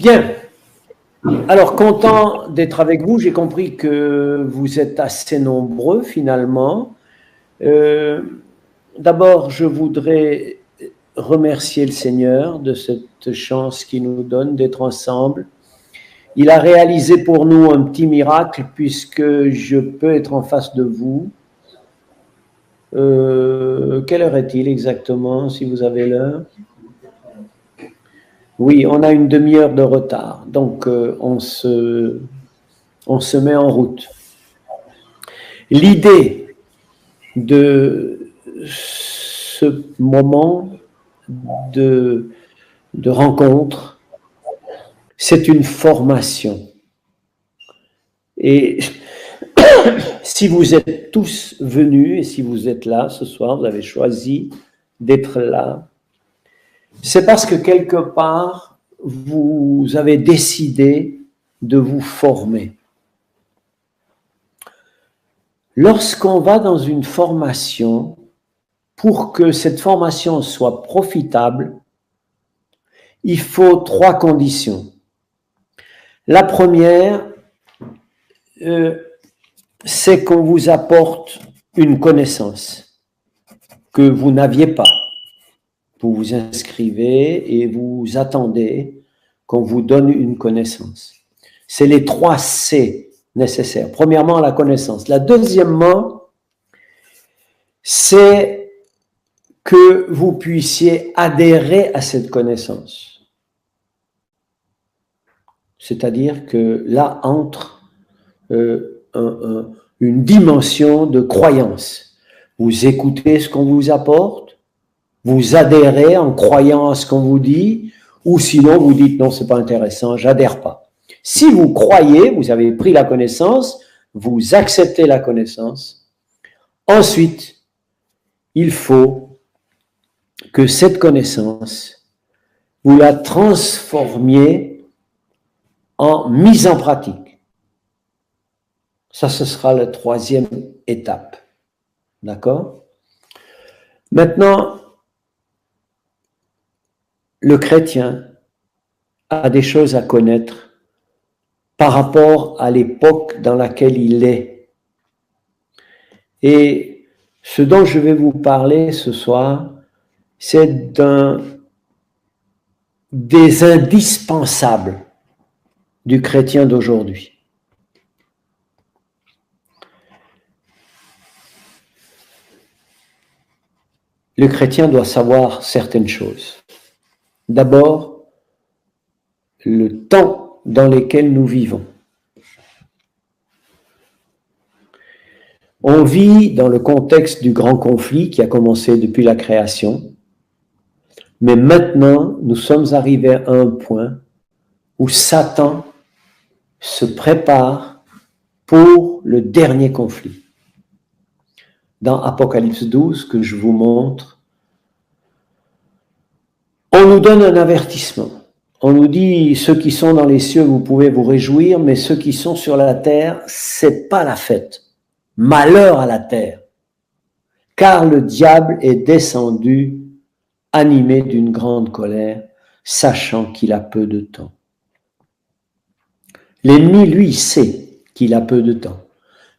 Bien. Alors, content d'être avec vous. J'ai compris que vous êtes assez nombreux finalement. D'abord, je voudrais remercier le Seigneur de cette chance qu'il nous donne d'être ensemble. Il a réalisé pour nous un petit miracle puisque je peux être en face de vous. Quelle heure est-il exactement, si vous avez l'heure? Oui, on a une demi-heure de retard, donc on se met en route. L'idée de ce moment de rencontre, c'est une formation. Et si vous êtes tous venus et si vous êtes là ce soir, vous avez choisi d'être là, c'est parce que quelque part, vous avez décidé de vous former. Lorsqu'on va dans une formation, pour que cette formation soit profitable, il faut 3 conditions. La première, c'est qu'on vous apporte une connaissance que vous n'aviez pas. Vous vous inscrivez et vous attendez qu'on vous donne une connaissance. C'est les 3 C nécessaires. Premièrement, la connaissance. La deuxièmement, c'est que vous puissiez adhérer à cette connaissance. C'est-à-dire que là entre une dimension de croyance. Vous écoutez ce qu'on vous apporte, vous adhérez en croyant à ce qu'on vous dit, ou sinon vous dites non, c'est pas intéressant, j'adhère pas. Si vous croyez, vous avez pris la connaissance, vous acceptez la connaissance. Ensuite, il faut que cette connaissance, vous la transformiez en mise en pratique. Ça, ce sera la 3e étape. D'accord? Maintenant, le chrétien a des choses à connaître par rapport à l'époque dans laquelle il est. Et ce dont je vais vous parler ce soir, c'est des indispensables du chrétien d'aujourd'hui. Le chrétien doit savoir certaines choses. D'abord, le temps dans lequel nous vivons. On vit dans le contexte du grand conflit qui a commencé depuis la création, mais maintenant, nous sommes arrivés à un point où Satan se prépare pour le dernier conflit. Dans Apocalypse 12, que je vous montre, on nous donne un avertissement. On nous dit, ceux qui sont dans les cieux, vous pouvez vous réjouir, mais ceux qui sont sur la terre, c'est pas la fête. Malheur à la terre, car le diable est descendu, animé d'une grande colère, sachant qu'il a peu de temps. L'ennemi, lui, sait qu'il a peu de temps.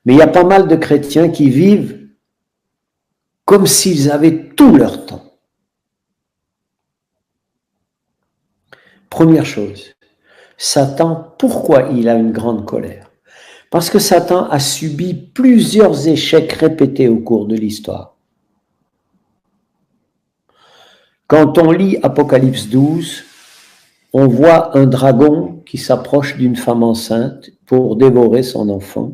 Mais il y a pas mal de chrétiens qui vivent comme s'ils avaient tout leur temps. Première chose, Satan, pourquoi il a une grande colère? Parce que Satan a subi plusieurs échecs répétés au cours de l'histoire. Quand on lit Apocalypse 12, on voit un dragon qui s'approche d'une femme enceinte pour dévorer son enfant.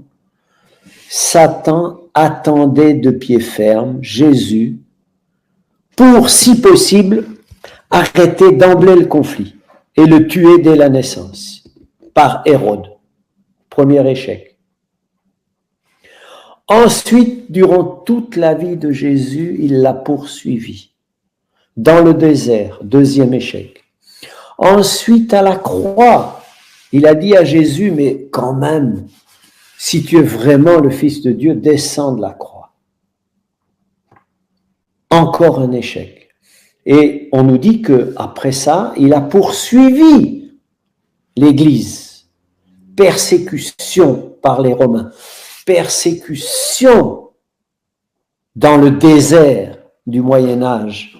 Satan attendait de pied ferme Jésus pour, si possible, arrêter d'emblée le conflit et le tuer dès la naissance par Hérode. Premier échec. Ensuite, durant toute la vie de Jésus, il l'a poursuivi dans le désert. Deuxième échec. Ensuite, à la croix, il a dit à Jésus, mais quand même, si tu es vraiment le Fils de Dieu, descends de la croix. Encore un échec. Et on nous dit qu'après ça, il a poursuivi l'Église, persécution par les Romains, persécution dans le désert du Moyen-Âge,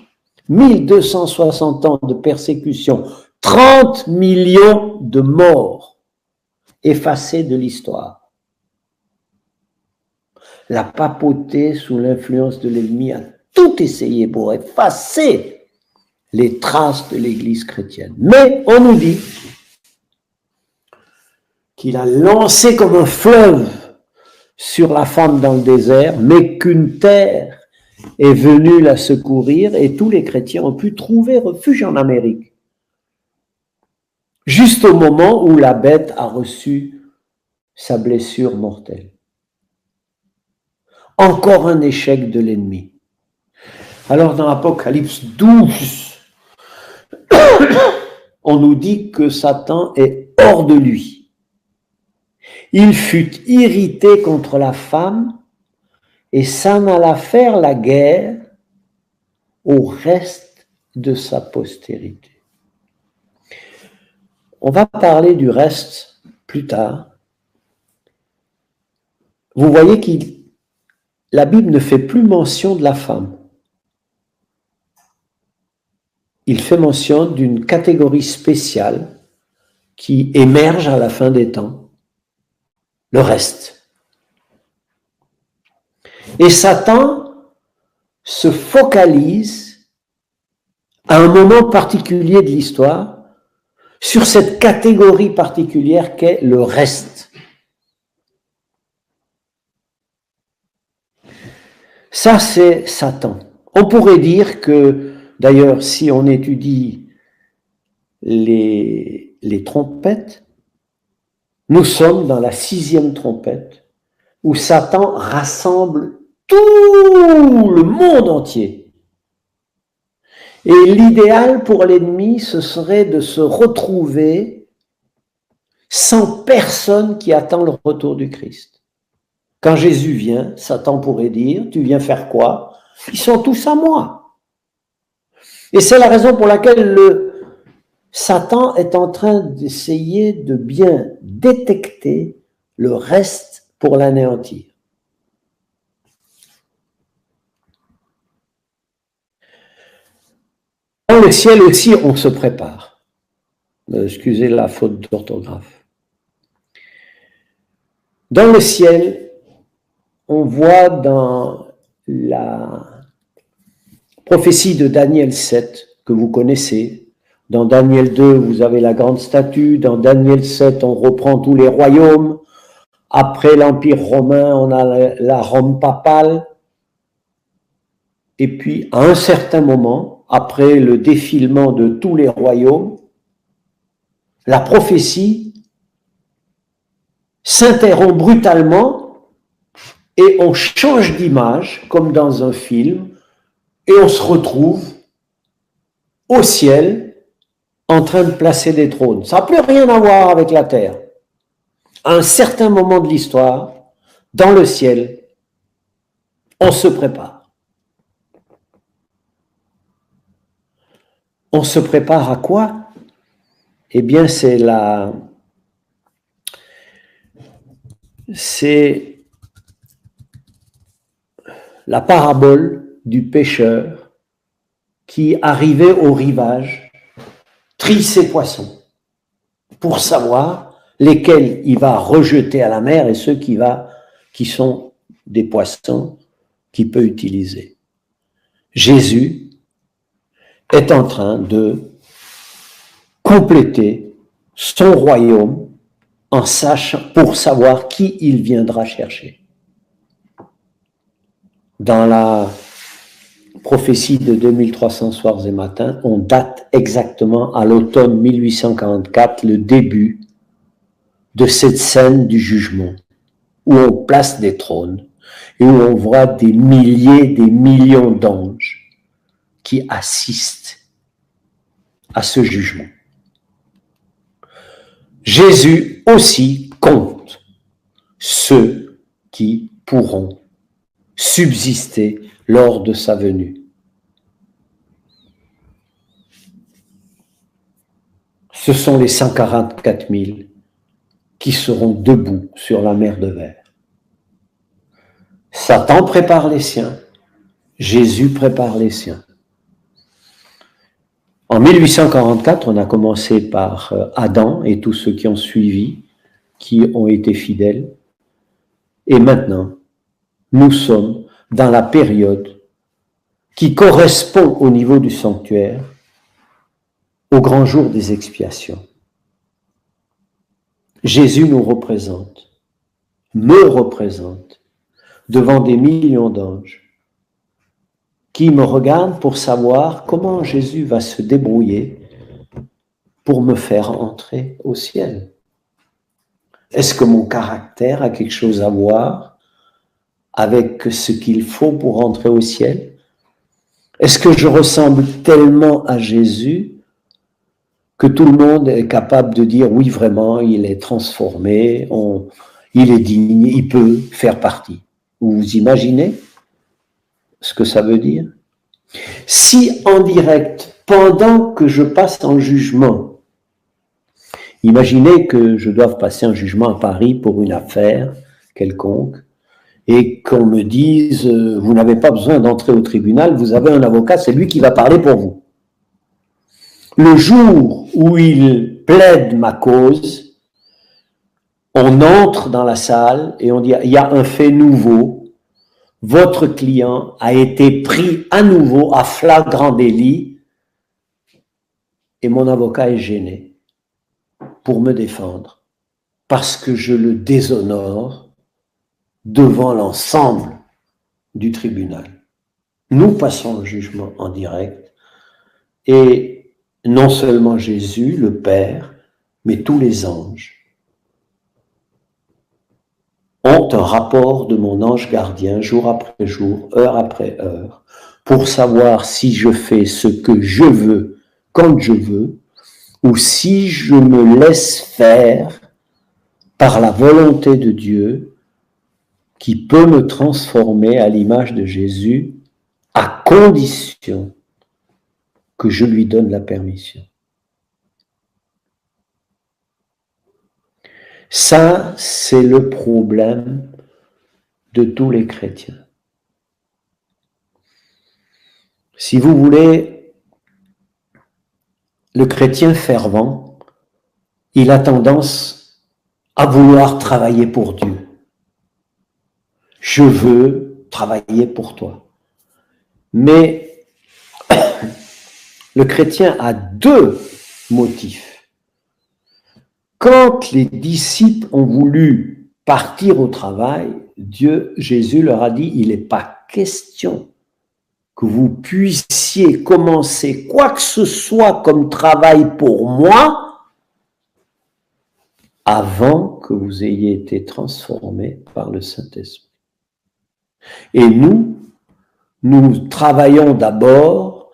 1260 ans de persécution, 30 millions de morts effacés de l'histoire. La papauté, sous l'influence de l'ennemi, a tout essayé pour effacer les traces de l'Église chrétienne. Mais on nous dit qu'il a lancé comme un fleuve sur la femme dans le désert, mais qu'une terre est venue la secourir et tous les chrétiens ont pu trouver refuge en Amérique. Juste au moment où la bête a reçu sa blessure mortelle. Encore un échec de l'ennemi. Alors dans Apocalypse 12, on nous dit que Satan est hors de lui. Il fut irrité contre la femme et s'en alla faire la guerre au reste de sa postérité. On va parler du reste plus tard. Vous voyez que la Bible ne fait plus mention de la femme. Il fait mention d'une catégorie spéciale qui émerge à la fin des temps, le reste. Et Satan se focalise à un moment particulier de l'histoire sur cette catégorie particulière qu'est le reste. Ça, c'est Satan. On pourrait dire que, d'ailleurs, si on étudie les trompettes, nous sommes dans la 6e trompette, où Satan rassemble tout le monde entier. Et l'idéal pour l'ennemi, ce serait de se retrouver sans personne qui attend le retour du Christ. Quand Jésus vient, Satan pourrait dire, tu viens faire quoi? Ils sont tous à moi. Et c'est la raison pour laquelle Satan est en train d'essayer de bien détecter le reste pour l'anéantir. Dans le ciel aussi, on se prépare. Excusez la faute d'orthographe. Dans le ciel, on voit dans la prophétie de Daniel 7, que vous connaissez. Dans Daniel 2, vous avez la grande statue. Dans Daniel 7, on reprend tous les royaumes. Après l'Empire romain, on a la Rome papale. Et puis, à un certain moment, après le défilement de tous les royaumes, la prophétie s'interrompt brutalement et on change d'image, comme dans un film, et on se retrouve au ciel en train de placer des trônes. Ça n'a plus rien à voir avec la terre. À un certain moment de l'histoire, dans le ciel, on se prépare. On se prépare à quoi? Eh bien, c'est la parabole du pêcheur qui, arrivé au rivage, trie ses poissons pour savoir lesquels il va rejeter à la mer et ceux qui sont des poissons qu'il peut utiliser. Jésus est en train de compléter son royaume en sachant, pour savoir qui il viendra chercher. Dans la prophétie de 2300 soirs et matins, on date exactement à l'automne 1844 le début de cette scène du jugement, où on place des trônes et où on voit des milliers, des millions d'anges qui assistent à ce jugement. Jésus aussi compte ceux qui pourront subsister lors de sa venue. ce sont les 144 000 qui seront debout sur la mer de verre. Satan prépare les siens, Jésus prépare les siens. En 1844, on a commencé par Adam et tous ceux qui ont suivi, qui ont été fidèles. Et maintenant, nous sommes dans la période qui correspond au niveau du sanctuaire, au grand jour des expiations. Jésus nous représente, me représente, devant des millions d'anges qui me regardent pour savoir comment Jésus va se débrouiller pour me faire entrer au ciel. Est-ce que mon caractère a quelque chose à voir avec ce qu'il faut pour entrer au ciel? Est-ce que je ressemble tellement à Jésus que tout le monde est capable de dire oui, vraiment, il est transformé, il est digne, il peut faire partie? Vous imaginez ce que ça veut dire? Si en direct, pendant que je passe en jugement, imaginez que je doive passer un jugement à Paris pour une affaire quelconque, et qu'on me dise, vous n'avez pas besoin d'entrer au tribunal, vous avez un avocat, c'est lui qui va parler pour vous. Le jour où il plaide ma cause, on entre dans la salle et on dit, il y a un fait nouveau, votre client a été pris à nouveau à flagrant délit et mon avocat est gêné pour me défendre parce que je le déshonore devant l'ensemble du tribunal. Nous passons le jugement en direct et non seulement Jésus, le Père, mais tous les anges ont un rapport de mon ange gardien jour après jour, heure après heure, pour savoir si je fais ce que je veux, quand je veux, ou si je me laisse faire par la volonté de Dieu qui peut me transformer à l'image de Jésus à condition que je lui donne la permission. Ça, c'est le problème de tous les chrétiens. Si vous voulez, le chrétien fervent, il a tendance à vouloir travailler pour Dieu. Je veux travailler pour toi. Mais le chrétien a deux motifs. Quand les disciples ont voulu partir au travail, Jésus leur a dit, il n'est pas question que vous puissiez commencer quoi que ce soit comme travail pour moi avant que vous ayez été transformés par le Saint-Esprit. Et nous travaillons d'abord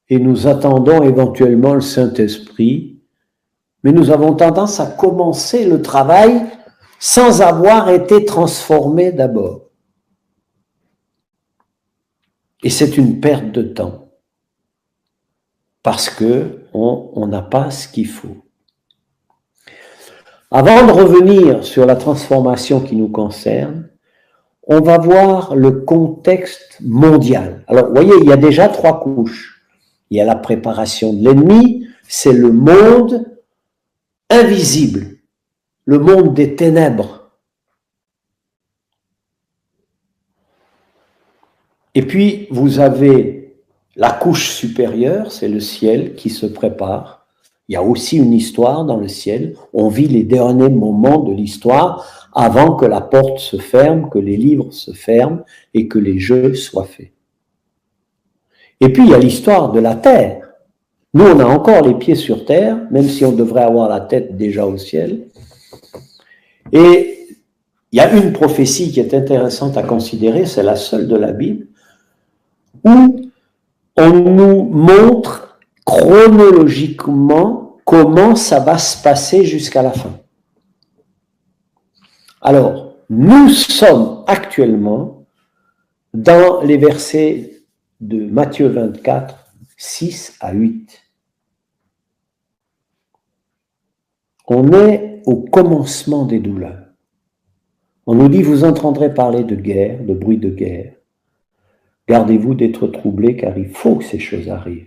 et nous attendons éventuellement le Saint-Esprit, mais nous avons tendance à commencer le travail sans avoir été transformés d'abord. Et c'est une perte de temps, parce qu'on n'a pas ce qu'il faut. Avant de revenir sur la transformation qui nous concerne, on va voir le contexte mondial. Alors, vous voyez, il y a déjà 3 couches. Il y a la préparation de l'ennemi, c'est le monde invisible, le monde des ténèbres. Et puis, vous avez la couche supérieure, c'est le ciel qui se prépare. Il y a aussi une histoire dans le ciel. On vit les derniers moments de l'histoire avant que la porte se ferme, que les livres se ferment et que les jeux soient faits. Et puis, il y a l'histoire de la terre. Nous, on a encore les pieds sur terre, même si on devrait avoir la tête déjà au ciel. Et il y a une prophétie qui est intéressante à considérer, c'est la seule de la Bible, où on nous montre chronologiquement comment ça va se passer jusqu'à la fin. Alors, nous sommes actuellement dans les versets de Matthieu 24, 6 à 8. On est au commencement des douleurs. On nous dit, vous entendrez parler de guerre, de bruit de guerre. Gardez-vous d'être troublés, car il faut que ces choses arrivent.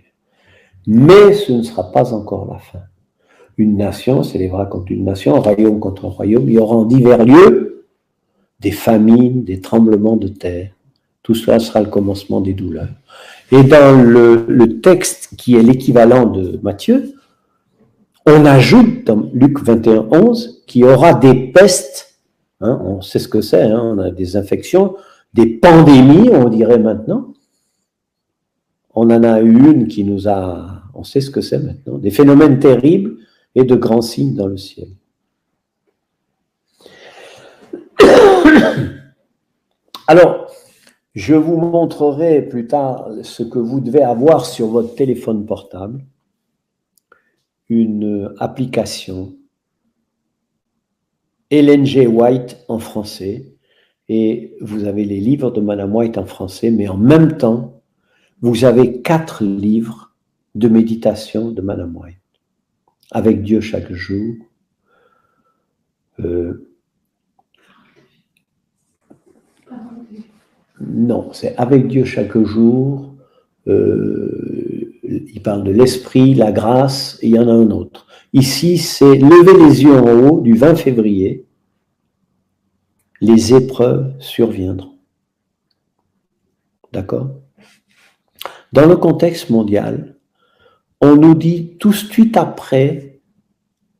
Mais ce ne sera pas encore la fin. Une nation s'élèvera contre une nation, un royaume contre un royaume. Il y aura en divers lieux des famines, des tremblements de terre. Tout cela sera le commencement des douleurs. Et dans le texte qui est l'équivalent de Matthieu, on ajoute dans Luc 21, 11 qu'il y aura des pestes. On sait ce que c'est, on a des infections, des pandémies, on dirait maintenant. On en a eu une qui nous a... On sait ce que c'est maintenant. Des phénomènes terribles et de grands signes dans le ciel. Alors, je vous montrerai plus tard ce que vous devez avoir sur votre téléphone portable. Une application Ellen G. White en français. Et vous avez les livres de Madame White en français, mais en même temps, vous avez 4 livres de méditation de Madame White. Avec Dieu chaque jour. Non, c'est Avec Dieu chaque jour. Il parle de l'esprit, la grâce, et il y en a un autre. Ici, c'est Lever les yeux en haut du 20 février. Les épreuves surviendront. D'accord? Dans le contexte mondial, on nous dit tout de suite après,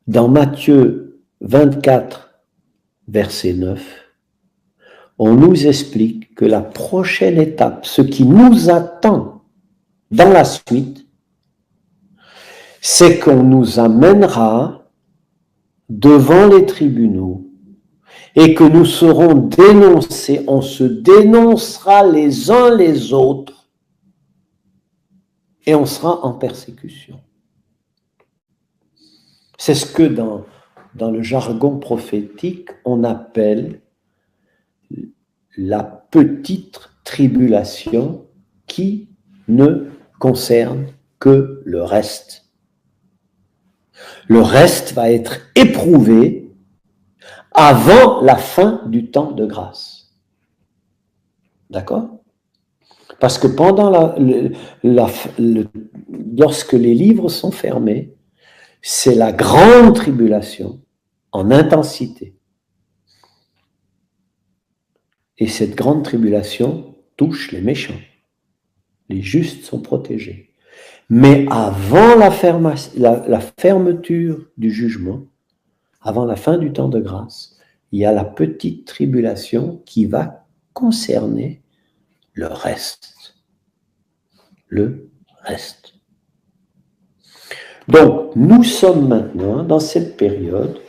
dans Matthieu 24, verset 9, on nous explique que la prochaine étape, ce qui nous attend dans la suite, c'est qu'on nous amènera devant les tribunaux et que nous serons dénoncés, on se dénoncera les uns les autres et on sera en persécution. C'est ce que dans le jargon prophétique, on appelle la petite tribulation qui ne concerne que le reste. Le reste va être éprouvé avant la fin du temps de grâce. D'accord? Parce que pendant lorsque les livres sont fermés, c'est la grande tribulation en intensité. Et cette grande tribulation touche les méchants. Les justes sont protégés. Mais avant la fermeture du jugement, avant la fin du temps de grâce, il y a la petite tribulation qui va concerner le reste. Le reste. Donc, nous sommes maintenant dans cette période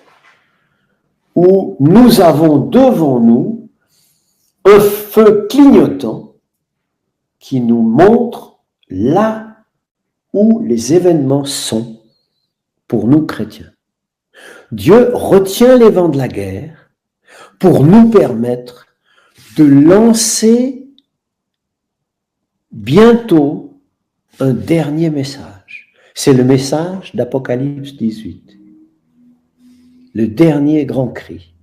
où nous avons devant nous un feu clignotant qui nous montre là où les événements sont pour nous chrétiens. Dieu retient les vents de la guerre pour nous permettre de lancer bientôt un dernier message. C'est le message d'Apocalypse 18. Le dernier grand cri.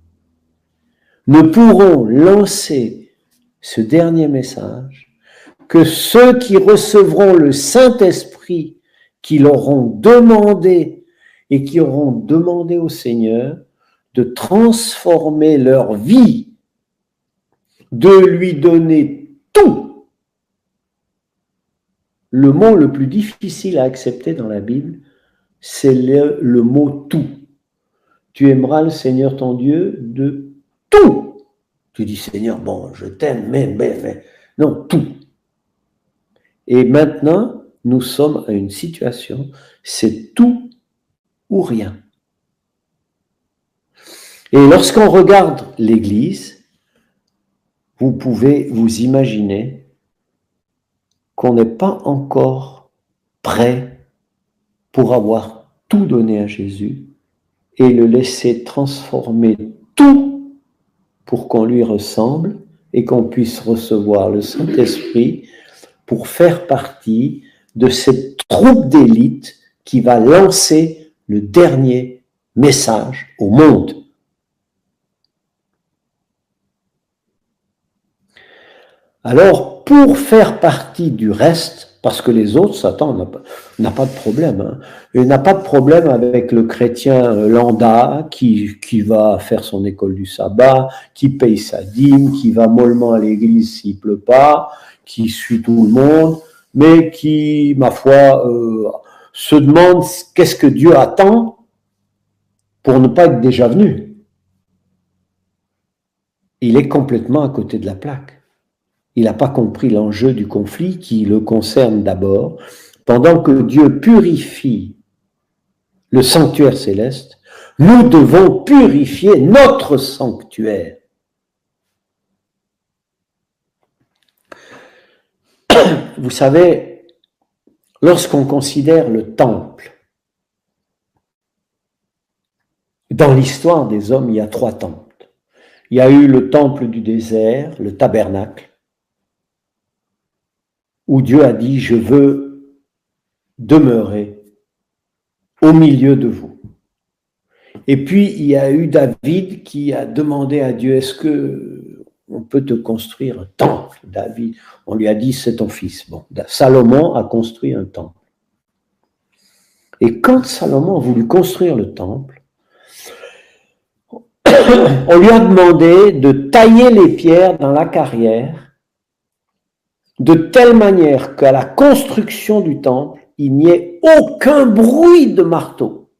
Nous pourrons lancer ce dernier message que ceux qui recevront le Saint-Esprit, qui l'auront demandé et qui auront demandé au Seigneur de transformer leur vie, de lui donner tout. Le mot le plus difficile à accepter dans la Bible, c'est le mot tout. Tu aimeras le Seigneur ton Dieu de tout. Tu dis, Seigneur, bon, je t'aime, mais, non, tout. Et maintenant, nous sommes à une situation, c'est tout ou rien. Et lorsqu'on regarde l'Église, vous pouvez vous imaginer qu'on n'est pas encore prêt pour avoir tout donné à Jésus et le laisser transformer tout pour qu'on lui ressemble et qu'on puisse recevoir le Saint-Esprit pour faire partie de cette troupe d'élite qui va lancer le dernier message au monde. Alors, pour faire partie du reste, parce que les autres, Satan n'a pas de problème. Hein. Il n'a pas de problème avec le chrétien lambda qui va faire son école du sabbat, qui paye sa dîme, qui va mollement à l'église s'il ne pleut pas, qui suit tout le monde, mais qui, ma foi, se demande qu'est-ce que Dieu attend pour ne pas être déjà venu. Il est complètement à côté de la plaque. Il n'a pas compris l'enjeu du conflit qui le concerne d'abord. Pendant que Dieu purifie le sanctuaire céleste, nous devons purifier notre sanctuaire. Vous savez, lorsqu'on considère le temple, dans l'histoire des hommes, il y a 3 temples. Il y a eu le temple du désert, le tabernacle, où Dieu a dit « Je veux demeurer au milieu de vous ». Et puis, il y a eu David qui a demandé à Dieu « Est-ce qu'on peut te construire un temple ?» David, on lui a dit « C'est ton fils ». Bon, Salomon a construit un temple. Et quand Salomon a voulu construire le temple, on lui a demandé de tailler les pierres dans la carrière de telle manière qu'à la construction du temple, il n'y ait aucun bruit de marteau.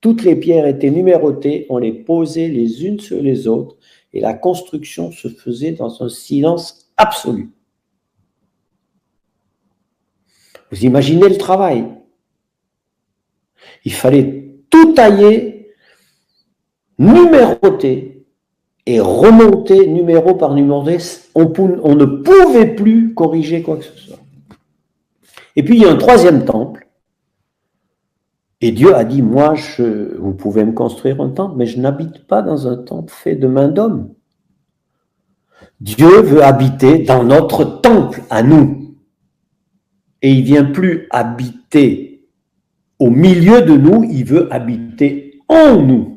Toutes les pierres étaient numérotées, on les posait les unes sur les autres, et la construction se faisait dans un silence absolu. Vous imaginez le travail. Il fallait tout tailler, numéroter, et remonter numéro par numéro, on ne pouvait plus corriger quoi que ce soit. Et puis il y a un 3e temple, et Dieu a dit, moi, vous pouvez me construire un temple, mais je n'habite pas dans un temple fait de main d'homme. Dieu veut habiter dans notre temple, à nous. Et il ne vient plus habiter au milieu de nous, il veut habiter en nous.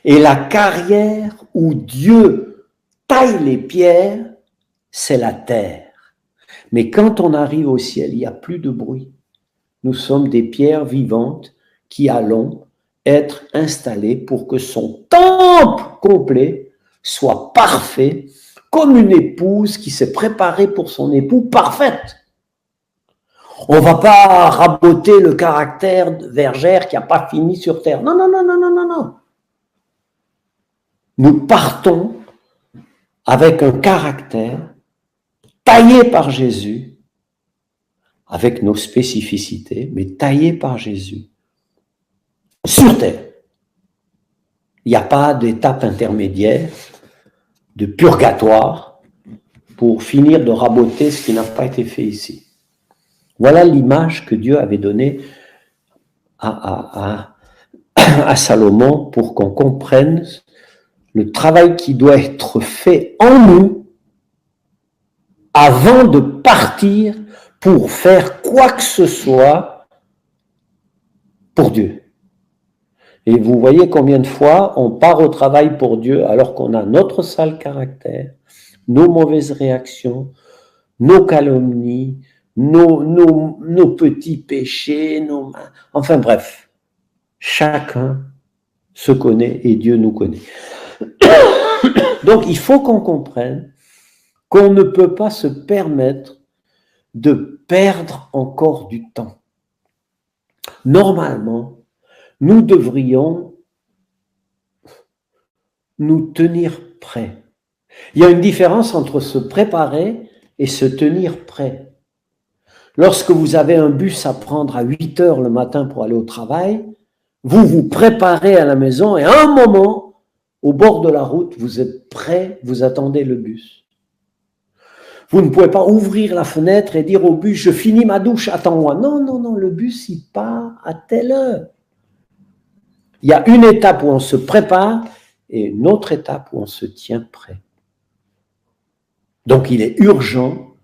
Et la carrière où Dieu taille les pierres, c'est la terre. Mais quand on arrive au ciel, il n'y a plus de bruit. Nous sommes des pierres vivantes qui allons être installées pour que son temple complet soit parfait, comme une épouse qui s'est préparée pour son époux parfaite. On ne va pas raboter le caractère bergère qui n'a pas fini sur terre. Non, non, non, non, non, non, non. Nous partons avec un caractère taillé par Jésus, avec nos spécificités, mais taillé par Jésus, sur terre. Il n'y a pas d'étape intermédiaire, de purgatoire, pour finir de raboter ce qui n'a pas été fait ici. Voilà l'image que Dieu avait donnée à Salomon pour qu'on comprenne le travail qui doit être fait en nous avant de partir pour faire quoi que ce soit pour Dieu. Et vous voyez combien de fois on part au travail pour Dieu alors qu'on a notre sale caractère, nos mauvaises réactions, nos calomnies, nos petits péchés, enfin bref, chacun se connaît et Dieu nous connaît. Donc il faut qu'on comprenne qu'on ne peut pas se permettre de perdre encore du temps. Normalement, nous devrions nous tenir prêts. Il y a une différence entre se préparer et se tenir prêt. Lorsque vous avez un bus à prendre à 8 heures le matin pour aller au travail, vous vous préparez à la maison et à un moment, au bord de la route, vous êtes prêt, vous attendez le bus. Vous ne pouvez pas ouvrir la fenêtre et dire au bus, je finis ma douche, attends-moi. Non, non, non, le bus, il part à telle heure. Il y a une étape où on se prépare et une autre étape où on se tient prêt. Donc, il est urgent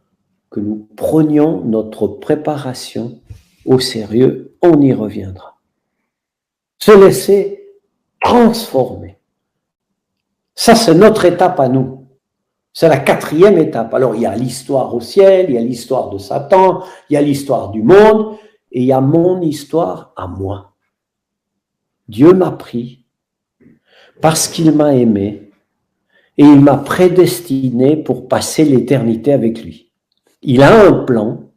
que nous prenions notre préparation au sérieux. On y reviendra. se laisser transformer. Ça, c'est notre étape à nous. C'est la 4e étape. Alors, il y a l'histoire au ciel, il y a l'histoire de Satan, il y a l'histoire du monde, et il y a mon histoire à moi. Dieu m'a pris parce qu'il m'a aimé et il m'a prédestiné pour passer l'éternité avec lui. Il a un plan.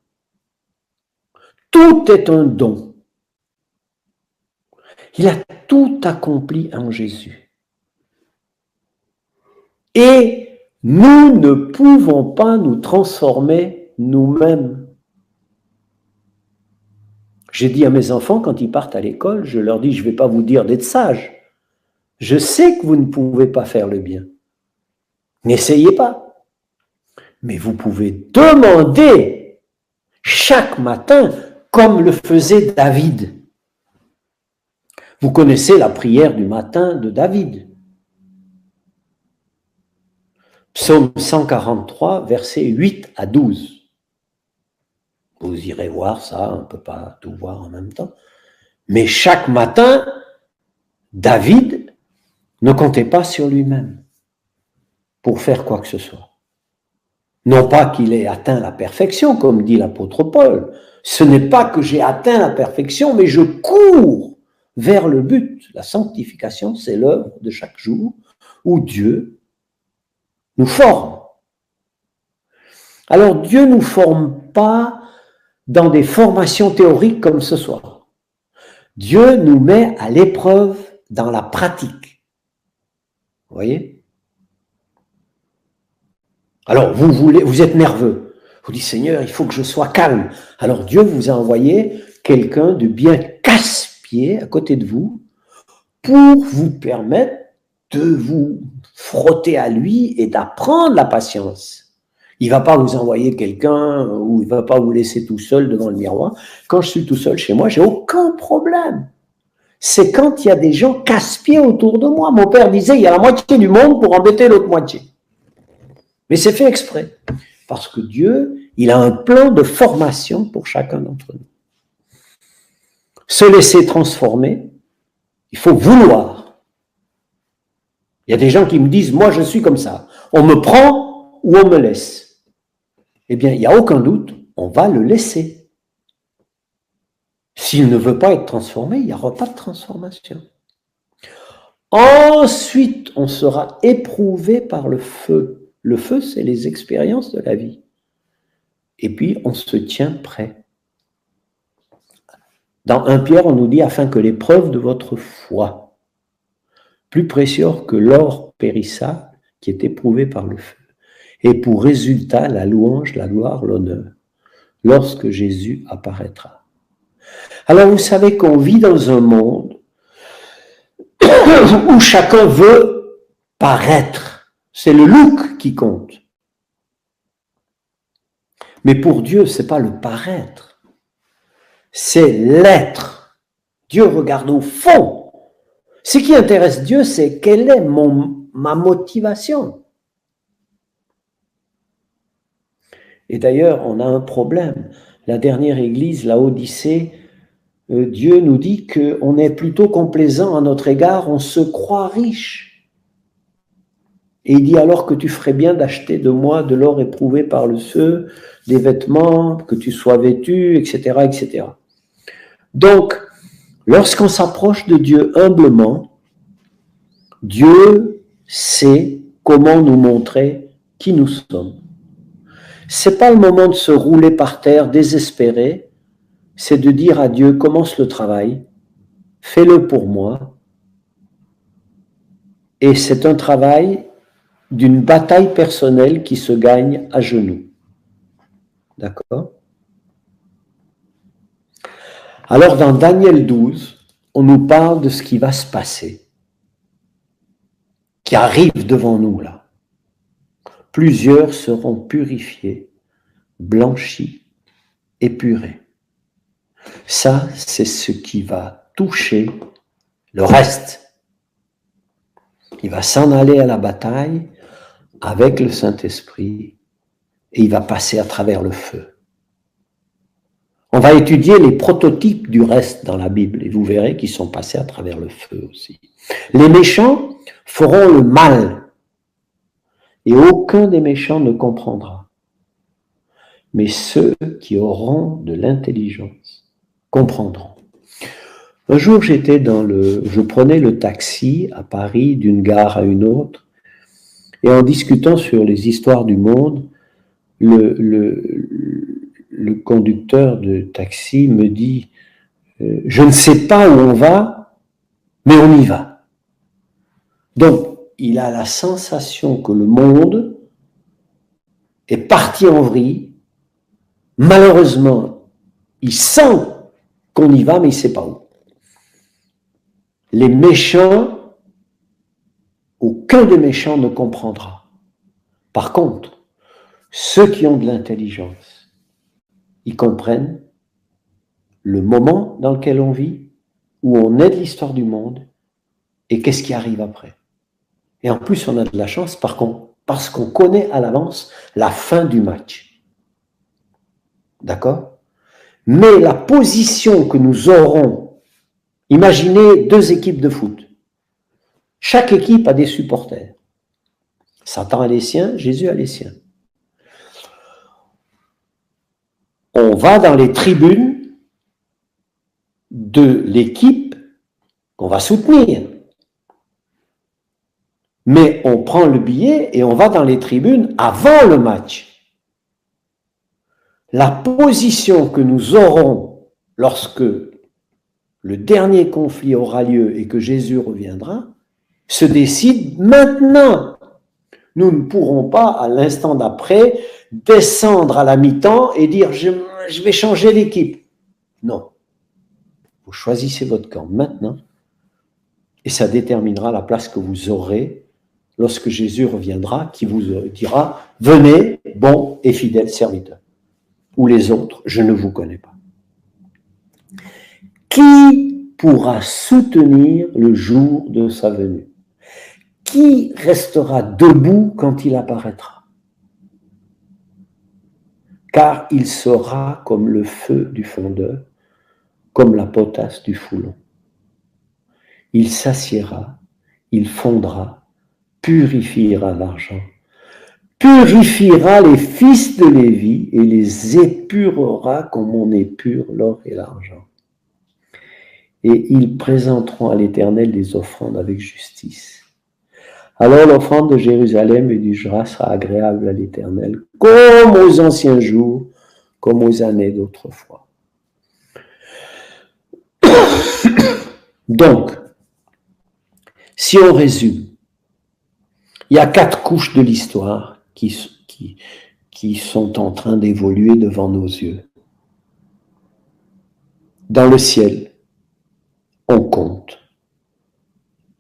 Tout est un don. Il a tout accompli en Jésus. Et nous ne pouvons pas nous transformer nous-mêmes. J'ai dit à mes enfants, quand ils partent à l'école, je leur dis, je ne vais pas vous dire d'être sages. Je sais que vous ne pouvez pas faire le bien. N'essayez pas. Mais vous pouvez demander chaque matin, comme le faisait David. Vous connaissez la prière du matin de David. Psaume 143, versets 8 à 12. Vous irez voir ça, on ne peut pas tout voir en même temps. Mais chaque matin, David ne comptait pas sur lui-même pour faire quoi que ce soit. Non pas qu'il ait atteint la perfection, comme dit l'apôtre Paul. Ce n'est pas que j'ai atteint la perfection, mais je cours vers le but. La sanctification, c'est l'œuvre de chaque jour où Dieu nous forme. Alors Dieu ne nous forme pas dans des formations théoriques comme ce soir. Dieu nous met à l'épreuve dans la pratique. Vous voyez? Alors vous êtes nerveux. Vous dites, Seigneur, il faut que je sois calme. Alors Dieu vous a envoyé quelqu'un de bien casse-pied à côté de vous pour vous permettre de vous frotter à lui et d'apprendre la patience. Il ne va pas vous envoyer quelqu'un ou il ne va pas vous laisser tout seul devant le miroir. Quand je suis tout seul chez moi, j'ai aucun problème. C'est quand il y a des gens casse-pieds autour de moi. Mon père disait, il y a la moitié du monde pour embêter l'autre moitié. Mais c'est fait exprès. Parce que Dieu, il a un plan de formation pour chacun d'entre nous. Se laisser transformer, il faut vouloir. Il y a des gens qui me disent, moi je suis comme ça. On me prend ou on me laisse. Eh bien, il n'y a aucun doute, on va le laisser. S'il ne veut pas être transformé, il n'y aura pas de transformation. Ensuite, on sera éprouvé par le feu. Le feu, c'est les expériences de la vie. Et puis, on se tient prêt. Dans 1 Pierre, on nous dit, afin que l'épreuve de votre foi, plus précieuse que l'or périssable, qui est éprouvé par le feu, ait pour résultat la louange, la gloire, l'honneur, lorsque Jésus apparaîtra. Alors, vous savez qu'on vit dans un monde où chacun veut paraître. C'est le look qui compte. Mais pour Dieu, ce n'est pas le paraître, c'est l'être. Dieu regarde au fond. Ce qui intéresse Dieu, c'est quelle est ma motivation. Et d'ailleurs, on a un problème. La dernière église, la Odyssée, Dieu nous dit qu'on est plutôt complaisant à notre égard, on se croit riche. Et il dit alors que tu ferais bien d'acheter de moi de l'or éprouvé par le feu, des vêtements, que tu sois vêtu, etc., etc. Donc, lorsqu'on s'approche de Dieu humblement, Dieu sait comment nous montrer qui nous sommes. C'est pas le moment de se rouler par terre désespéré, c'est de dire à Dieu, commence le travail, fais-le pour moi. Et c'est un travail d'une bataille personnelle qui se gagne à genoux. D'accord? Alors dans Daniel 12, on nous parle de ce qui va se passer, qui arrive devant nous là. Plusieurs seront purifiés, blanchis, épurés. Ça, c'est ce qui va toucher le reste. Il va s'en aller à la bataille avec le Saint-Esprit et il va passer à travers le feu. On va étudier les prototypes du reste dans la Bible et vous verrez qu'ils sont passés à travers le feu aussi. Les méchants feront le mal et aucun des méchants ne comprendra. Mais ceux qui auront de l'intelligence comprendront. Un jour, je prenais le taxi à Paris d'une gare à une autre et en discutant sur les histoires du monde, le conducteur de taxi me dit « Je ne sais pas où on va, mais on y va ». Donc, il a la sensation que le monde est parti en vrille. Malheureusement, il sent qu'on y va, mais il ne sait pas où. Les méchants, aucun des méchants ne comprendra. Par contre, ceux qui ont de l'intelligence, ils comprennent le moment dans lequel on vit, où on est de l'histoire du monde, et qu'est-ce qui arrive après. Et en plus, on a de la chance parce qu'on connaît à l'avance la fin du match. D'accord? Mais la position que nous aurons, imaginez 2 équipes de foot. Chaque équipe a des supporters. Satan a les siens, Jésus a les siens. On va dans les tribunes de l'équipe qu'on va soutenir. Mais on prend le billet et on va dans les tribunes avant le match. La position que nous aurons lorsque le dernier conflit aura lieu et que Jésus reviendra, se décide maintenant. Nous ne pourrons pas, à l'instant d'après, descendre à la mi-temps et dire « je vais changer l'équipe ». Non. Vous choisissez votre camp maintenant et ça déterminera la place que vous aurez lorsque Jésus reviendra, qui vous dira « Venez, bon et fidèle serviteur ». Ou les autres, je ne vous connais pas. Qui pourra soutenir le jour de sa venue? Qui restera debout quand il apparaîtra? Car il sera comme le feu du fondeur, comme la potasse du foulon. Il s'assiera, il fondra, purifiera l'argent, purifiera les fils de Lévi et les épurera comme on épure l'or et l'argent. Et ils présenteront à l'Éternel des offrandes avec justice. Alors l'offrande de Jérusalem et du Juda sera agréable à l'Éternel, comme aux anciens jours, comme aux années d'autrefois. Donc, si on résume, il y a 4 couches de l'histoire qui sont en train d'évoluer devant nos yeux. Dans le ciel, on compte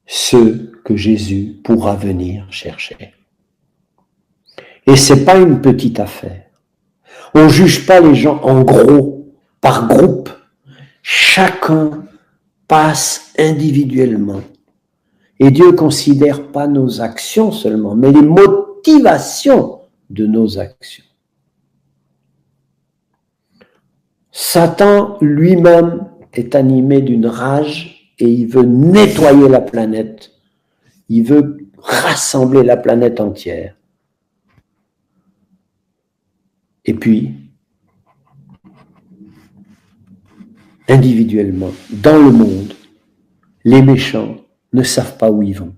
ceux que Jésus pourra venir chercher. Et c'est pas une petite affaire. On juge pas les gens en gros, par groupe. Chacun passe individuellement. Et Dieu ne considère pas nos actions seulement, mais les motivations de nos actions. Satan lui-même est animé d'une rage et il veut nettoyer la planète. Il veut rassembler la planète entière. Et puis, individuellement, dans le monde, les méchants ne savent pas où ils vont.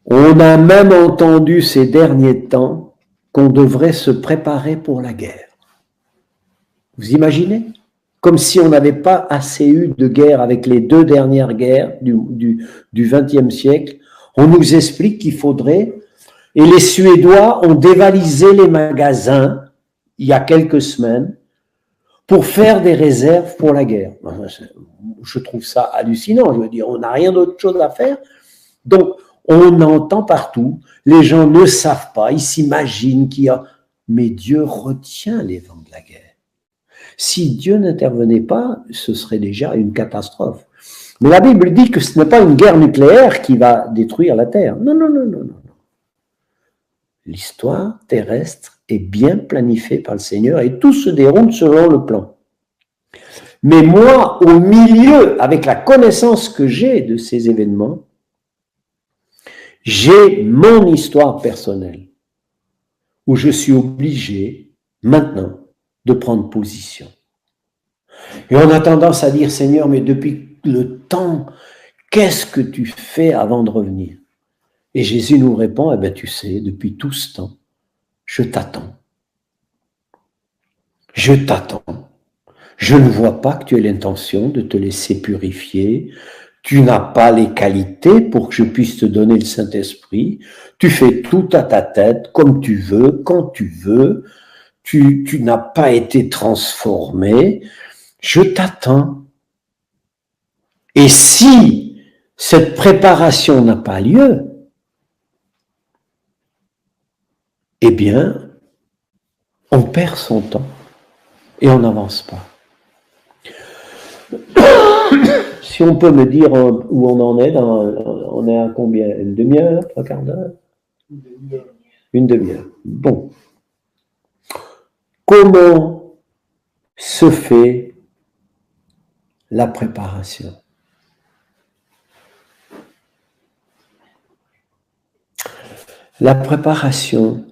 On a même entendu ces derniers temps qu'on devrait se préparer pour la guerre. Vous imaginez? Comme si on n'avait pas assez eu de guerre avec les 2 dernières guerres du XXe siècle. On nous explique qu'il faudrait, et les Suédois ont dévalisé les magasins il y a quelques semaines pour faire des réserves pour la guerre. Je trouve ça hallucinant. Je veux dire, on n'a rien d'autre chose à faire. Donc, on entend partout, les gens ne savent pas, ils s'imaginent qu'il y a... Mais Dieu retient les vents de la guerre. Si Dieu n'intervenait pas, ce serait déjà une catastrophe. Mais la Bible dit que ce n'est pas une guerre nucléaire qui va détruire la Terre. Non, non, non, non, non. L'histoire terrestre est bien planifiée par le Seigneur et tout se déroule selon le plan. Mais moi, au milieu, avec la connaissance que j'ai de ces événements, j'ai mon histoire personnelle où je suis obligé maintenant de prendre position. Et on a tendance à dire, Seigneur, mais depuis le temps, qu'est-ce que tu fais avant de revenir? Et Jésus nous répond, eh bien tu sais, depuis tout ce temps, je t'attends. Je t'attends. Je ne vois pas que tu aies l'intention de te laisser purifier. Tu n'as pas les qualités pour que je puisse te donner le Saint-Esprit. Tu fais tout à ta tête, comme tu veux, quand tu veux. Tu n'as pas été transformé. Je t'attends. Et si cette préparation n'a pas lieu, eh bien, on perd son temps et on n'avance pas. Si on peut me dire où on en est, on est à combien? Une demi-heure, trois quarts d'heure? Une demi-heure. Bon. Comment se fait la préparation? La préparation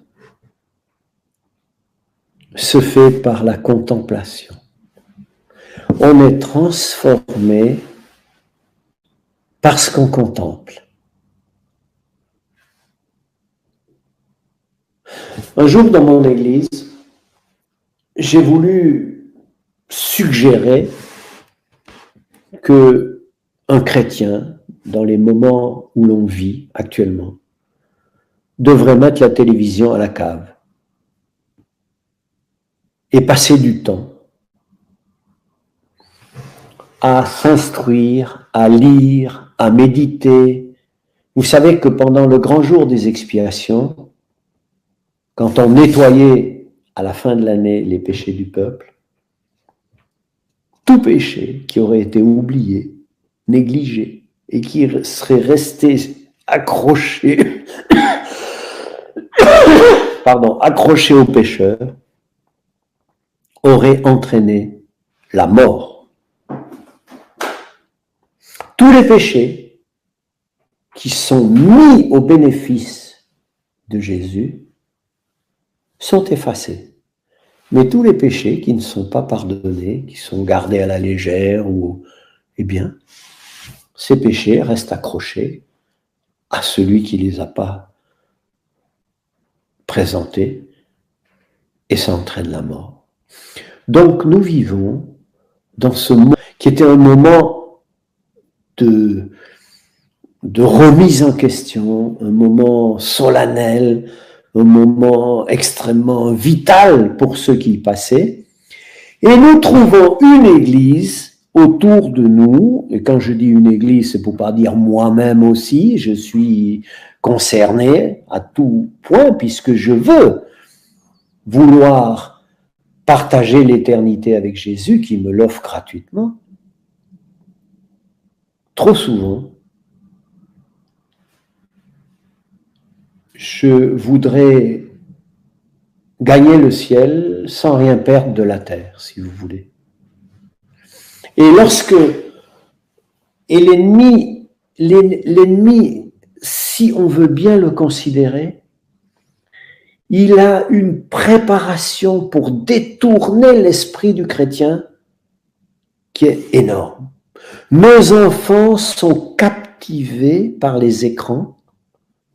se fait par la contemplation. On est transformé parce qu'on contemple. Un jour dans mon église, j'ai voulu suggérer que un chrétien, dans les moments où l'on vit actuellement, devrait mettre la télévision à la cave et passer du temps à s'instruire, à lire, à méditer. Vous savez que pendant le grand jour des expiations, quand on nettoyait à la fin de l'année les péchés du peuple, tout péché qui aurait été oublié, négligé et qui serait resté accroché, accroché au pécheur, aurait entraîné la mort. Tous les péchés qui sont mis au bénéfice de Jésus sont effacés. Mais tous les péchés qui ne sont pas pardonnés, qui sont gardés à la légère, eh bien, ces péchés restent accrochés à celui qui ne les a pas présentés et ça entraîne la mort. Donc nous vivons dans ce moment qui était un moment de remise en question, un moment solennel, un moment extrêmement vital pour ceux qui y passaient. Et nous trouvons une église autour de nous, et quand je dis une église, c'est pour pas dire moi-même aussi, je suis concerné à tout point, puisque je veux vouloir partager l'éternité avec Jésus qui me l'offre gratuitement. Trop souvent, je voudrais gagner le ciel sans rien perdre de la terre, si vous voulez. Et l'ennemi, si on veut bien le considérer, il a une préparation pour détourner l'esprit du chrétien qui est énorme. Nos enfants sont captivés par les écrans,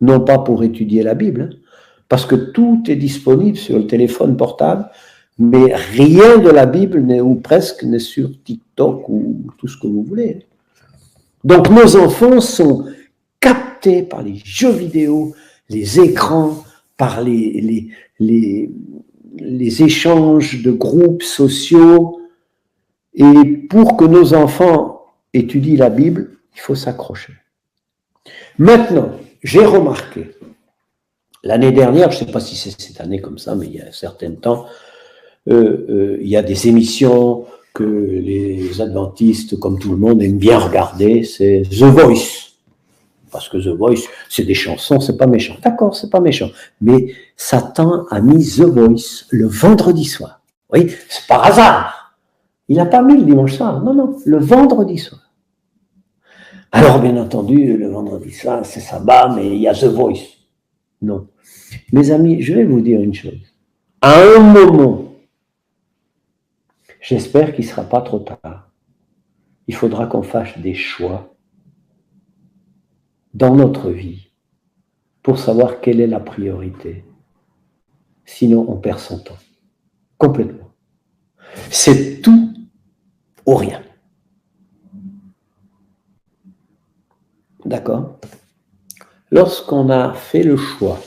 non pas pour étudier la Bible, parce que tout est disponible sur le téléphone portable, mais rien de la Bible ou presque n'est sur TikTok ou tout ce que vous voulez. Donc nos enfants sont captés par les jeux vidéo, les écrans, par les échanges de groupes sociaux. Et pour que nos enfants étudient la Bible, il faut s'accrocher. Maintenant, j'ai remarqué, l'année dernière, je ne sais pas si c'est cette année comme ça, mais il y a un certain temps, il y a des émissions que les adventistes, comme tout le monde, aiment bien regarder, c'est The Voice. Parce que The Voice, c'est des chansons, c'est pas méchant. D'accord, c'est pas méchant. Mais Satan a mis The Voice le vendredi soir. Oui, c'est par hasard. Il n'a pas mis le dimanche soir, non, non, le vendredi soir. Alors, bien entendu, le vendredi soir, c'est sabbat, mais il y a The Voice. Non. Mes amis, je vais vous dire une chose. À un moment, j'espère qu'il ne sera pas trop tard, il faudra qu'on fasse des choix dans notre vie pour savoir quelle est la priorité. Sinon, on perd son temps. Complètement. C'est tout ou rien. D'accord? Lorsqu'on a fait le choix,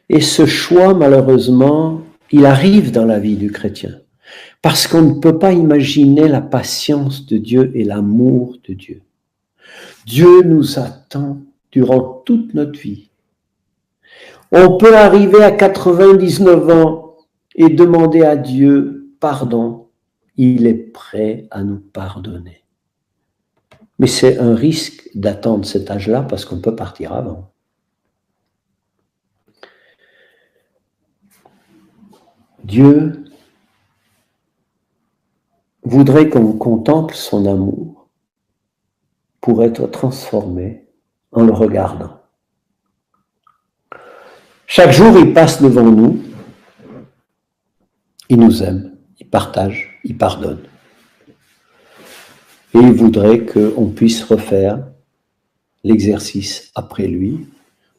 et ce choix, malheureusement, il arrive dans la vie du chrétien, parce qu'on ne peut pas imaginer la patience de Dieu et l'amour de Dieu. Dieu nous attend durant toute notre vie. On peut arriver à 99 ans et demander à Dieu pardon. Il est prêt à nous pardonner. Mais c'est un risque d'attendre cet âge-là parce qu'on peut partir avant. Dieu voudrait qu'on contemple son amour pour être transformé en le regardant. Chaque jour, il passe devant nous, il nous aime, il partage, il pardonne. Et il voudrait qu'on puisse refaire l'exercice après lui,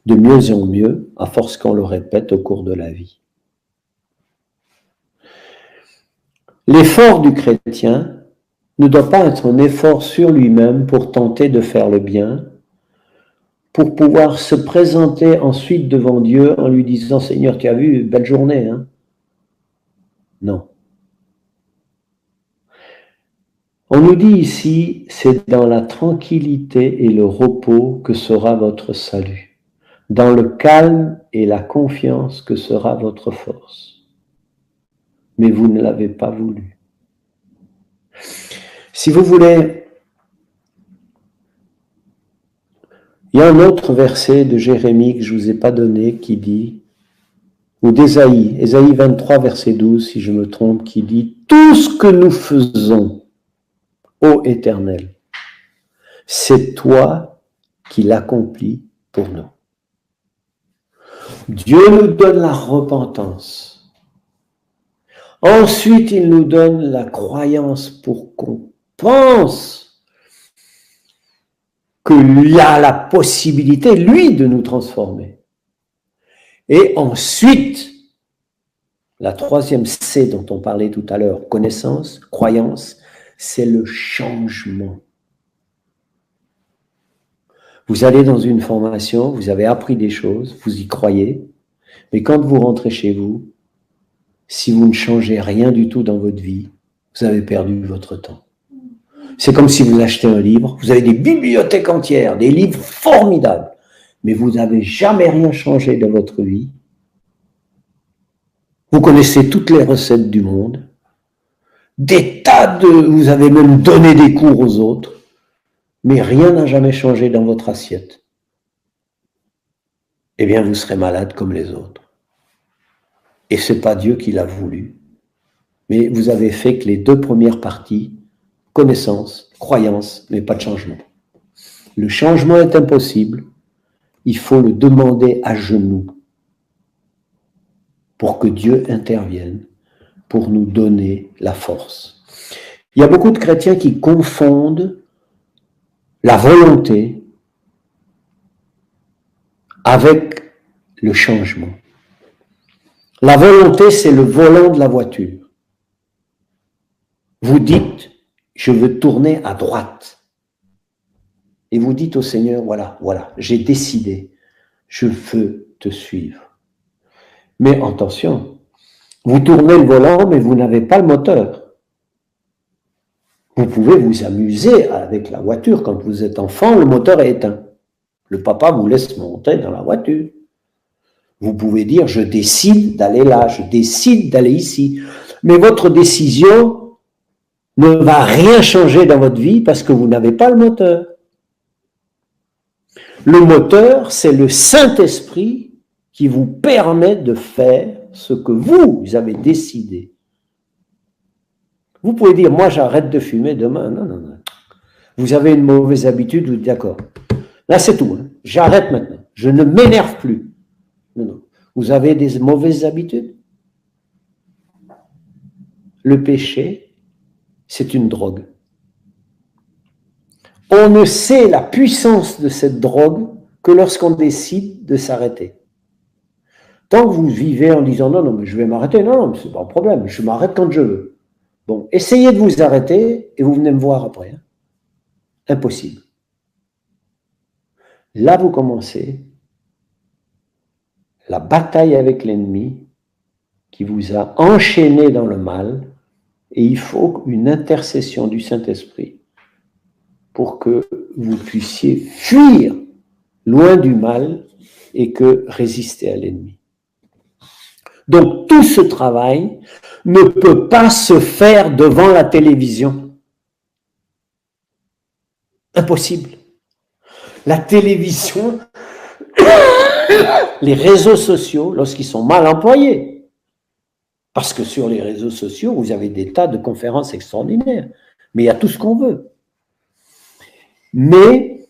de mieux en mieux, à force qu'on le répète au cours de la vie. L'effort du chrétien ne doit pas être un effort sur lui-même pour tenter de faire le bien, pour pouvoir se présenter ensuite devant Dieu en lui disant « Seigneur, tu as vu, belle journée, hein ?» Non. On nous dit ici, c'est dans la tranquillité et le repos que sera votre salut, dans le calme et la confiance que sera votre force. Mais vous ne l'avez pas voulu. Si vous voulez, il y a un autre verset de Jérémie que je ne vous ai pas donné qui dit, ou d'Ésaïe, Ésaïe 23, verset 12, si je me trompe, qui dit « Tout ce que nous faisons, ô Éternel, c'est toi qui l'accomplis pour nous. » Dieu nous donne la repentance. Ensuite, il nous donne la croyance pour qu'on pense qu'il a la possibilité, lui, de nous transformer. Et ensuite, la troisième C dont on parlait tout à l'heure, connaissance, croyance, c'est le changement. Vous allez dans une formation, vous avez appris des choses, vous y croyez, mais quand vous rentrez chez vous, si vous ne changez rien du tout dans votre vie, vous avez perdu votre temps. C'est comme si vous achetez un livre, vous avez des bibliothèques entières, des livres formidables, mais vous n'avez jamais rien changé dans votre vie. Vous connaissez toutes les recettes du monde, vous avez même donné des cours aux autres, mais rien n'a jamais changé dans votre assiette. Eh bien, vous serez malade comme les autres. Et ce n'est pas Dieu qui l'a voulu, mais vous avez fait que les deux premières parties, connaissance, croyance, mais pas de changement. Le changement est impossible, il faut le demander à genoux pour que Dieu intervienne, pour nous donner la force. Il y a beaucoup de chrétiens qui confondent la volonté avec le changement. La volonté, c'est le volant de la voiture. Vous dites, je veux tourner à droite. Et vous dites au Seigneur, voilà, j'ai décidé, je veux te suivre. Mais attention, vous tournez le volant, mais vous n'avez pas le moteur. Vous pouvez vous amuser avec la voiture. Quand vous êtes enfant, le moteur est éteint. Le papa vous laisse monter dans la voiture. Vous pouvez dire, je décide d'aller là, je décide d'aller ici. Mais votre décision ne va rien changer dans votre vie parce que vous n'avez pas le moteur. Le moteur, c'est le Saint-Esprit qui vous permet de faire ce que vous avez décidé. Vous pouvez dire, moi j'arrête de fumer demain. Non, non, non. Vous avez une mauvaise habitude, vous dites d'accord. Là c'est tout, hein. J'arrête maintenant. Je ne m'énerve plus. Non, non. Vous avez des mauvaises habitudes? Le péché, c'est une drogue. On ne sait la puissance de cette drogue que lorsqu'on décide de s'arrêter. Tant que vous vivez en disant non, non, mais je vais m'arrêter, non, non, c'est pas un problème, je m'arrête quand je veux. Bon, essayez de vous arrêter et vous venez me voir après. Hein. Impossible. Là, vous commencez la bataille avec l'ennemi qui vous a enchaîné dans le mal et il faut une intercession du Saint-Esprit pour que vous puissiez fuir loin du mal et que résister à l'ennemi. Donc tout ce travail ne peut pas se faire devant la télévision. Impossible. La télévision, les réseaux sociaux, lorsqu'ils sont mal employés, parce que sur les réseaux sociaux, vous avez des tas de conférences extraordinaires, mais il y a tout ce qu'on veut. Mais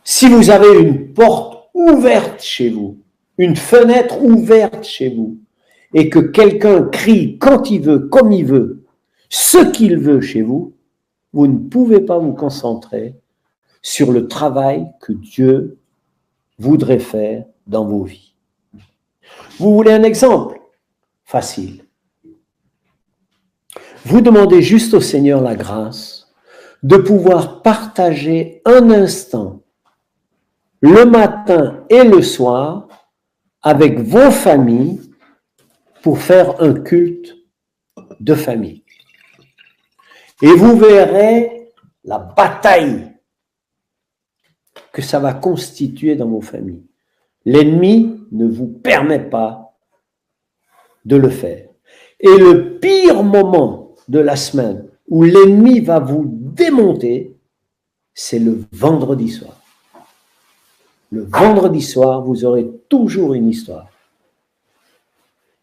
si vous avez une porte ouverte chez vous, une fenêtre ouverte chez vous, et que quelqu'un crie quand il veut, comme il veut, ce qu'il veut chez vous, vous ne pouvez pas vous concentrer sur le travail que Dieu voudrait faire dans vos vies. Vous voulez un exemple? Facile. Vous demandez juste au Seigneur la grâce de pouvoir partager un instant le matin et le soir avec vos familles pour faire un culte de famille. Et vous verrez la bataille que ça va constituer dans vos familles. L'ennemi ne vous permet pas de le faire. Et le pire moment de la semaine où l'ennemi va vous démonter, c'est le vendredi soir. Le vendredi soir, vous aurez toujours une histoire.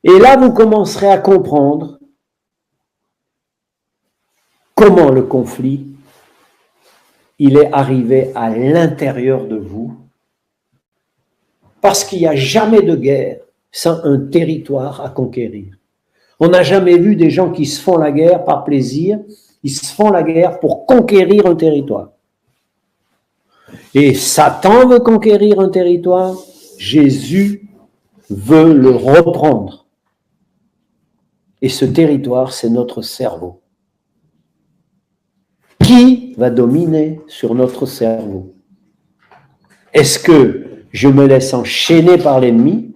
Et là, vous commencerez à comprendre comment le conflit, il est arrivé à l'intérieur de vous, parce qu'il n'y a jamais de guerre sans un territoire à conquérir. On n'a jamais vu des gens qui se font la guerre par plaisir, ils se font la guerre pour conquérir un territoire. Et Satan veut conquérir un territoire, Jésus veut le reprendre. Et ce territoire, c'est notre cerveau. Qui va dominer sur notre cerveau? Est-ce que je me laisse enchaîner par l'ennemi?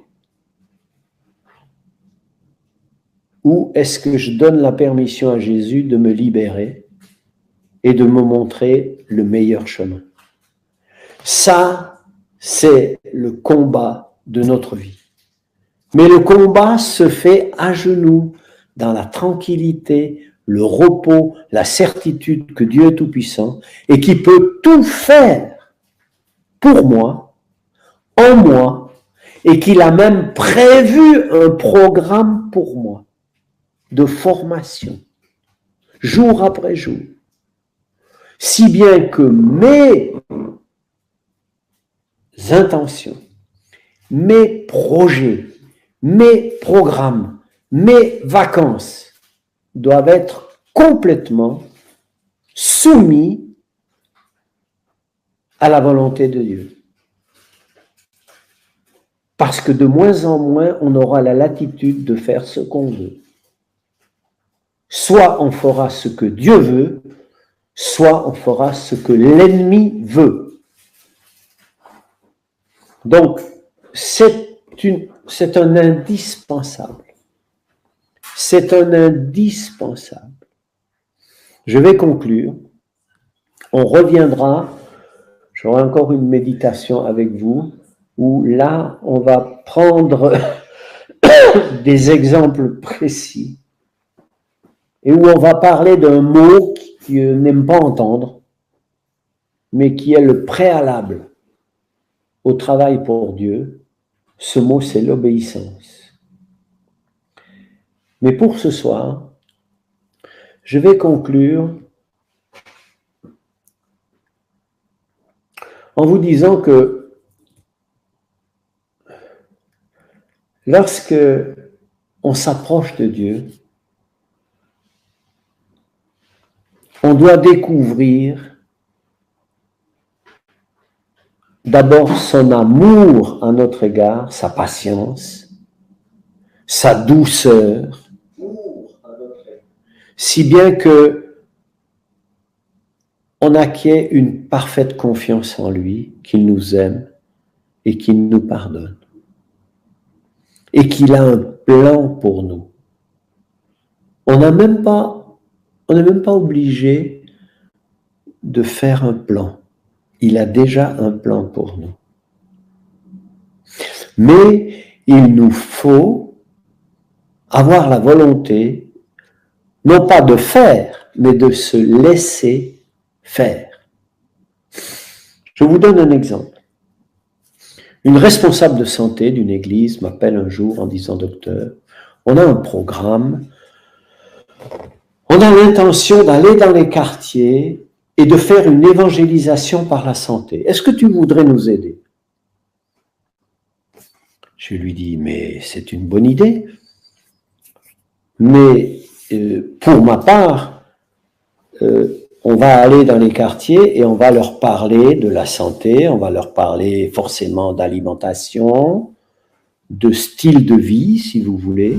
Ou est-ce que je donne la permission à Jésus de me libérer et de me montrer le meilleur chemin? Ça, c'est le combat de notre vie. Mais le combat se fait à genoux, dans la tranquillité, le repos, la certitude que Dieu est tout-puissant et qui peut tout faire pour moi, en moi, et qu'il a même prévu un programme pour moi de formation, jour après jour. Si bien que mes intentions, mes projets, mes programmes, mes vacances doivent être complètement soumis à la volonté de Dieu. Parce que de moins en moins, on aura la latitude de faire ce qu'on veut. Soit on fera ce que Dieu veut, soit on fera ce que l'ennemi veut. Donc, c'est un indispensable. C'est un indispensable. Je vais conclure. On reviendra. J'aurai encore une méditation avec vous où là, on va prendre des exemples précis et où on va parler d'un mot qui n'aime pas entendre, mais qui est le préalable au travail pour Dieu. Ce mot, c'est l'obéissance. Mais pour ce soir, Je vais conclure en vous disant que lorsque on s'approche de Dieu, on doit découvrir d'abord son amour à notre égard, sa patience, sa douceur, si bien que on acquiert une parfaite confiance en lui, qu'il nous aime et qu'il nous pardonne. Et qu'il a un plan pour nous. On n'est même pas obligé de faire un plan. Il a déjà un plan pour nous. Mais il nous faut avoir la volonté, non pas de faire, mais de se laisser faire. Je vous donne un exemple. Une responsable de santé d'une église m'appelle un jour en disant « Docteur, on a un programme, on a l'intention d'aller dans les quartiers et de faire une évangélisation par la santé. Est-ce que tu voudrais nous aider ?» Je lui dis « Mais c'est une bonne idée. Mais pour ma part, on va aller dans les quartiers et on va leur parler de la santé, on va leur parler forcément d'alimentation, de style de vie, si vous voulez.